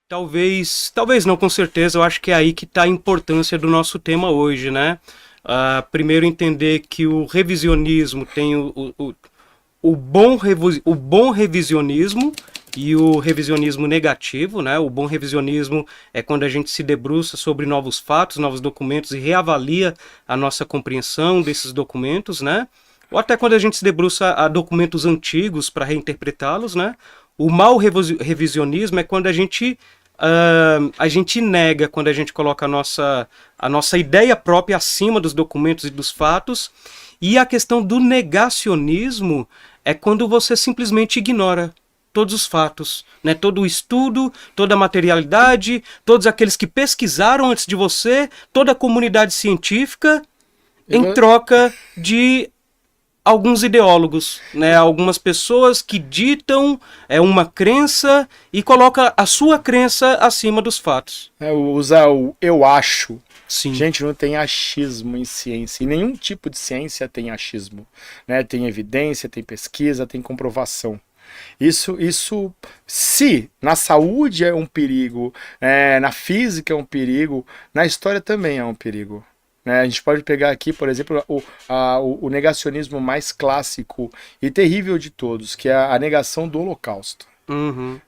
Talvez não, com certeza, eu acho que é aí que está a importância do nosso tema hoje, né? Primeiro entender que o revisionismo tem o bom revisionismo e o revisionismo negativo, né? O bom revisionismo é quando a gente se debruça sobre novos fatos, novos documentos e reavalia a nossa compreensão desses documentos, né? Ou até quando a gente se debruça a documentos antigos para reinterpretá-los, né? O mau revisionismo é quando a gente nega, quando a gente coloca a nossa ideia própria acima dos documentos e dos fatos. E a questão do negacionismo é quando você simplesmente ignora todos os fatos, né? Todo o estudo, toda a materialidade, todos aqueles que pesquisaram antes de você, toda a comunidade científica, em troca de alguns ideólogos, né? Algumas pessoas que ditam uma crença e colocam a sua crença acima dos fatos. Usar o eu acho. Sim. Gente, não tem achismo em ciência. E nenhum tipo de ciência tem achismo, né? Tem evidência, tem pesquisa, tem comprovação. Isso, se na saúde é um perigo, na física é um perigo, na história também é um perigo. A gente pode pegar aqui, por exemplo, o negacionismo mais clássico e terrível de todos, que é a negação do Holocausto. Uhum.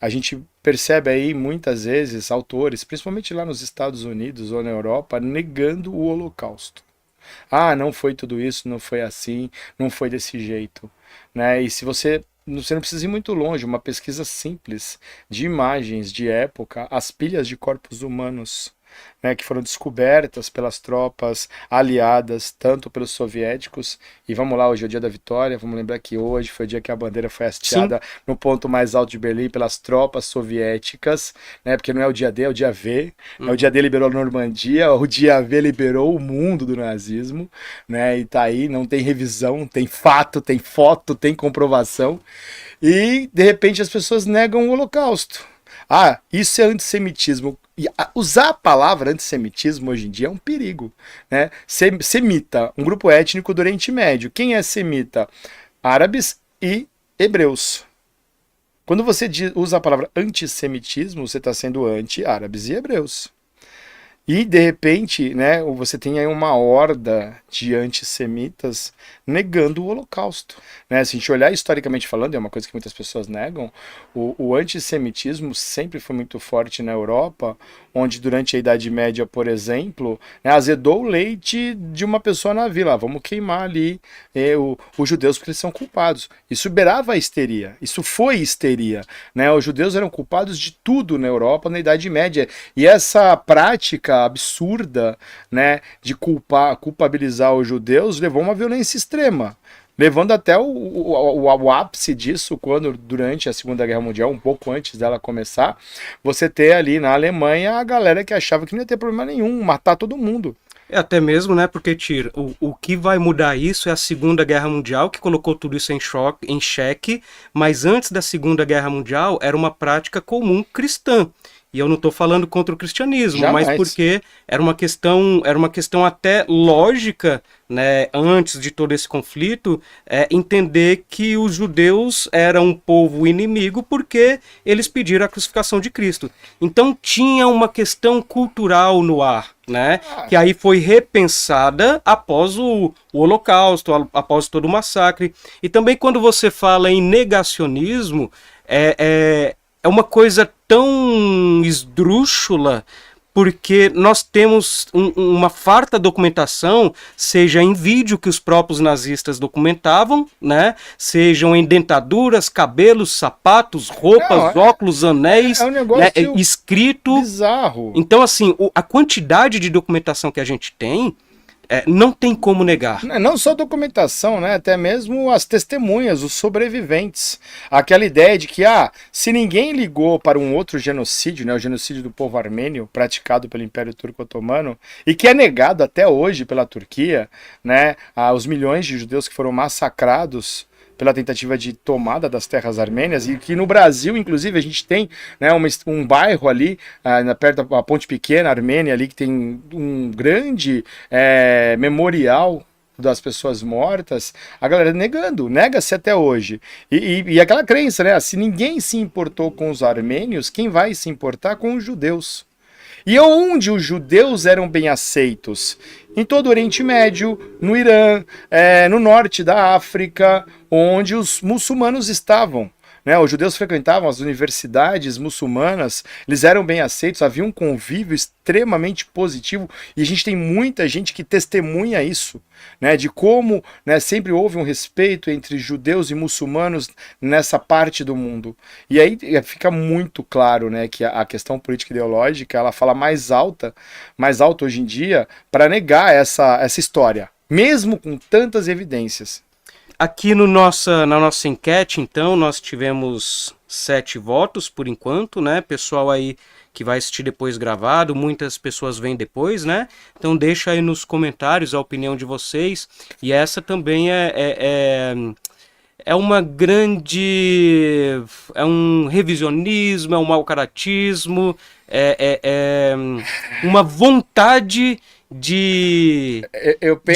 A gente percebe aí muitas vezes autores, principalmente lá nos Estados Unidos ou na Europa, negando o Holocausto. Não foi tudo isso, não foi assim, não foi desse jeito. E se você não precisa ir muito longe, uma pesquisa simples de imagens de época, as pilhas de corpos humanos, que foram descobertas pelas tropas aliadas, tanto pelos soviéticos, e vamos lá, hoje é o dia da vitória, vamos lembrar que hoje foi o dia que a bandeira foi hasteada no ponto mais alto de Berlim pelas tropas soviéticas, porque não é o dia D, é o dia V, o dia D liberou a Normandia, o dia V liberou o mundo do nazismo, e tá aí, não tem revisão, tem fato, tem foto, tem comprovação, e de repente as pessoas negam o Holocausto. Isso é antissemitismo. E usar a palavra antissemitismo hoje em dia é um perigo. Semita, um grupo étnico do Oriente Médio. Quem é semita? Árabes e hebreus. Quando você usa a palavra antissemitismo, você está sendo anti-árabes e hebreus. E, de repente, você tem aí uma horda de antissemitas negando o Holocausto. Se a gente olhar historicamente falando, é uma coisa que muitas pessoas negam, o antissemitismo sempre foi muito forte na Europa, onde durante a Idade Média, por exemplo, azedou o leite de uma pessoa na vila. Vamos queimar ali os judeus porque eles são culpados. Isso beirava a histeria, isso foi histeria. Os judeus eram culpados de tudo na Europa na Idade Média. E essa prática absurda, de culpabilizar os judeus levou a uma violência extrema, levando até o ápice disso quando, durante a Segunda Guerra Mundial, um pouco antes dela começar, você ter ali na Alemanha a galera que achava que não ia ter problema nenhum, matar todo mundo. Até mesmo, porque, Tir, o que vai mudar isso é a Segunda Guerra Mundial, que colocou tudo isso em xeque, mas antes da Segunda Guerra Mundial era uma prática comum cristã. E eu não estou falando contra o cristianismo, Jamais. mas porque era uma questão até lógica, antes de todo esse conflito, entender que os judeus eram um povo inimigo porque eles pediram a crucificação de Cristo. Então tinha uma questão cultural no ar, que aí foi repensada após o Holocausto, após todo o massacre. E também quando você fala em negacionismo, é uma coisa tão esdrúxula, porque nós temos uma farta documentação, seja em vídeo que os próprios nazistas documentavam, sejam em dentaduras, cabelos, sapatos, roupas, óculos, anéis, um negócio escrito. Bizarro. Então, assim, a quantidade de documentação que a gente tem, não tem como negar. Não só documentação, até mesmo as testemunhas, os sobreviventes. Aquela ideia de que, se ninguém ligou para um outro genocídio, o genocídio do povo armênio, praticado pelo Império Turco-Otomano, e que é negado até hoje pela Turquia, os milhões de judeus que foram massacrados pela tentativa de tomada das terras armênias, e que no Brasil, inclusive, a gente tem um bairro ali, perto da Ponte Pequena, Armênia, ali, que tem um grande memorial das pessoas mortas, a galera nega-se até hoje. E aquela crença, né? Se ninguém se importou com os armênios, quem vai se importar com os judeus? E onde os judeus eram bem aceitos? Em todo o Oriente Médio, no Irã, no norte da África, onde os muçulmanos estavam. Né, os judeus frequentavam as universidades muçulmanas, eles eram bem aceitos, havia um convívio extremamente positivo, e a gente tem muita gente que testemunha isso, né, de como, né, sempre houve um respeito entre judeus e muçulmanos nessa parte do mundo. E aí fica muito claro, né, que a questão política ideológica ela fala mais alto hoje em dia para negar essa história, mesmo com tantas evidências. Aqui no na nossa enquete, então, nós tivemos 7 votos por enquanto, né? Pessoal aí que vai assistir depois gravado, muitas pessoas vêm depois, né? Então deixa aí nos comentários a opinião de vocês. E essa também é uma grande... é um revisionismo, é um mau-caratismo, uma vontade de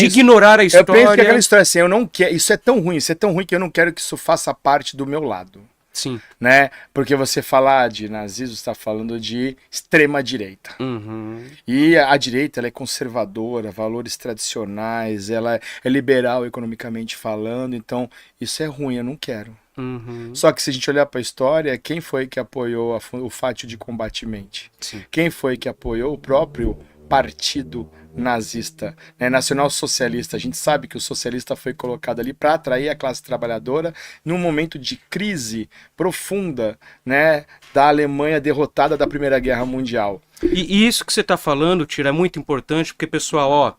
ignorar a história. Eu penso que aquela história assim, eu não quero, isso é tão ruim que eu não quero que isso faça parte do meu lado. Sim. Né? Porque você falar de nazismo, você está falando de extrema direita. Uhum. E a direita ela é conservadora, valores tradicionais, ela é liberal economicamente falando, então isso é ruim, eu não quero. Uhum. Só que se a gente olhar para a história, quem foi que apoiou o Fátio de Combatimente? Sim. Quem foi que apoiou o próprio partido nazista, né, nacional-socialista? A gente sabe que o socialista foi colocado ali para atrair a classe trabalhadora num momento de crise profunda, né, da Alemanha derrotada da Primeira Guerra Mundial. E isso que você está falando, Tira, é muito importante, porque, pessoal,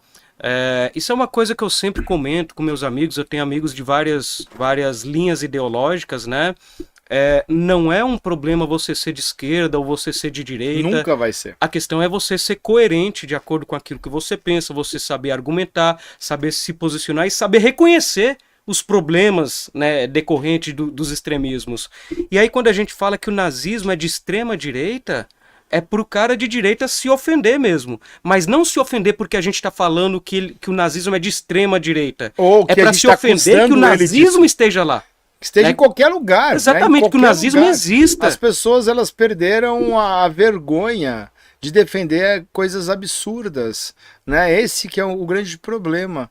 isso é uma coisa que eu sempre comento com meus amigos. Eu tenho amigos de várias linhas ideológicas, né? Não é um problema você ser de esquerda ou você ser de direita. Nunca vai ser. A questão é você ser coerente de acordo com aquilo que você pensa, você saber argumentar, saber se posicionar e saber reconhecer os problemas, né, decorrentes dos extremismos. E aí quando a gente fala que o nazismo é de extrema direita, é pro cara de direita se ofender mesmo. Mas não se ofender porque a gente está falando que o nazismo é de extrema direita. Ou que é para se ofender que o nazismo esteja lá. Esteja em qualquer lugar. Exatamente, né? que o nazismo exista. As pessoas elas perderam a vergonha de defender coisas absurdas. Né? Esse que é o grande problema.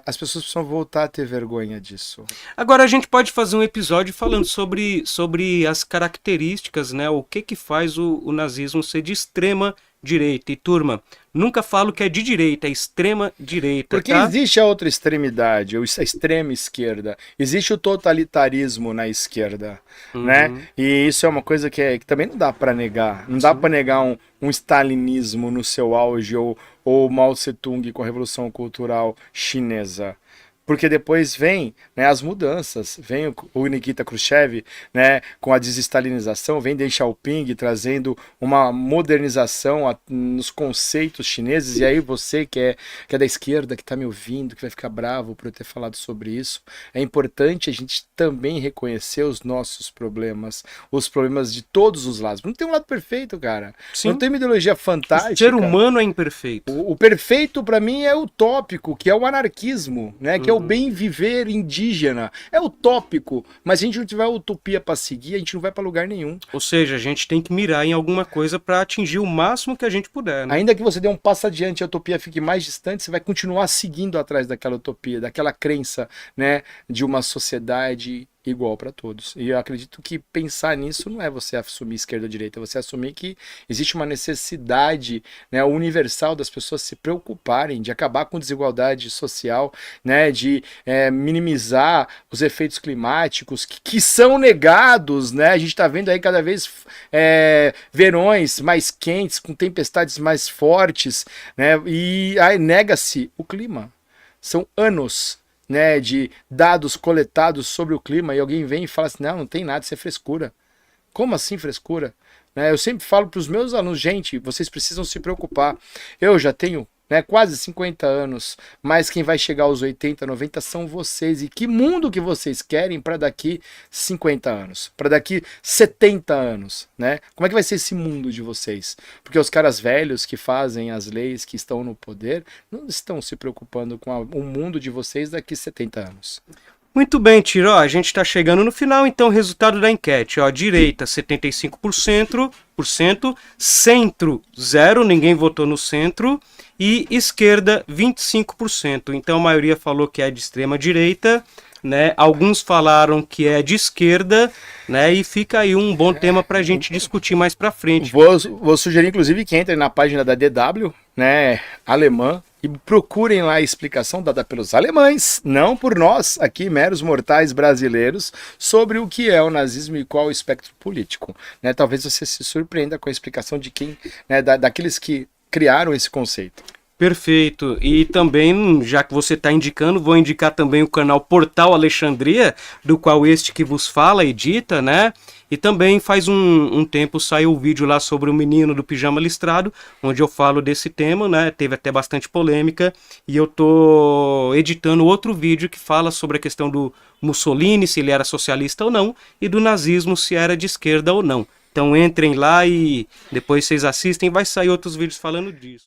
As pessoas precisam voltar a ter vergonha disso. Agora a gente pode fazer um episódio falando sobre as características, né? O que faz o nazismo ser de extrema direita. E turma, nunca falo que é de direita, é extrema direita. Porque tá? existe a outra extremidade, a extrema esquerda. Existe o totalitarismo na esquerda. Né? E isso é uma coisa que também não dá para negar. Não dá para negar um stalinismo no seu auge ou Mao Tse-tung com a Revolução Cultural Chinesa. Porque depois vem, né, as mudanças, vem o Nikita Khrushchev, né, com a desestalinização, vem Deng Xiaoping trazendo uma modernização nos conceitos chineses, e aí você que é da esquerda, que está me ouvindo, que vai ficar bravo por eu ter falado sobre isso, é importante a gente também reconhecer os nossos problemas, os problemas de todos os lados. Não tem um lado perfeito, cara. Sim. Não tem uma ideologia fantástica. O ser humano é imperfeito. O perfeito para mim é utópico, que é o anarquismo, né, que é o bem viver indígena. É utópico, mas se a gente não tiver utopia para seguir, a gente não vai para lugar nenhum. Ou seja, a gente tem que mirar em alguma coisa para atingir o máximo que a gente puder. Né? Ainda que você dê um passo adiante e a utopia fique mais distante, você vai continuar seguindo atrás daquela utopia, daquela crença, né, de uma sociedade igual para todos. E eu acredito que pensar nisso não é você assumir esquerda ou direita, é você assumir que existe uma necessidade, né, universal das pessoas se preocuparem, de acabar com desigualdade social, né, de minimizar os efeitos climáticos que são negados, né? A gente está vendo aí cada vez verões mais quentes, com tempestades mais fortes, né? E aí nega-se o clima. São anos, né, de dados coletados sobre o clima, e alguém vem e fala assim, não tem nada, isso é frescura. Como assim frescura? Eu sempre falo para os meus alunos, gente, vocês precisam se preocupar. Eu já tenho né? Quase 50 anos, mas quem vai chegar aos 80, 90 são vocês. E que mundo que vocês querem para daqui 50 anos, para daqui 70 anos, né? Como é que vai ser esse mundo de vocês? Porque os caras velhos que fazem as leis, que estão no poder, não estão se preocupando com o mundo de vocês daqui 70 anos. Muito bem, Tiro. Ó, a gente está chegando no final, então o resultado da enquete. Ó, direita, 75%, centro, 0, ninguém votou no centro, e esquerda, 25%. Então a maioria falou que é de extrema direita, né? Alguns falaram que é de esquerda, né? E fica aí um bom tema para a gente discutir mais para frente. Vou sugerir, inclusive, que entrem na página da DW, né, alemã, e procurem lá a explicação dada pelos alemães, não por nós, aqui, meros mortais brasileiros, sobre o que é o nazismo e qual é o espectro político. Né? Talvez você se surpreenda com a explicação de quem, né, daqueles que criaram esse conceito. Perfeito. E também, já que você está indicando, vou indicar também o canal Portal Alexandria, do qual este que vos fala edita, né? E também faz um tempo saiu o vídeo lá sobre o menino do pijama listrado, onde eu falo desse tema, né? Teve até bastante polêmica. E eu tô editando outro vídeo que fala sobre a questão do Mussolini, se ele era socialista ou não, e do nazismo, se era de esquerda ou não. Então entrem lá e depois vocês assistem, vai sair outros vídeos falando disso.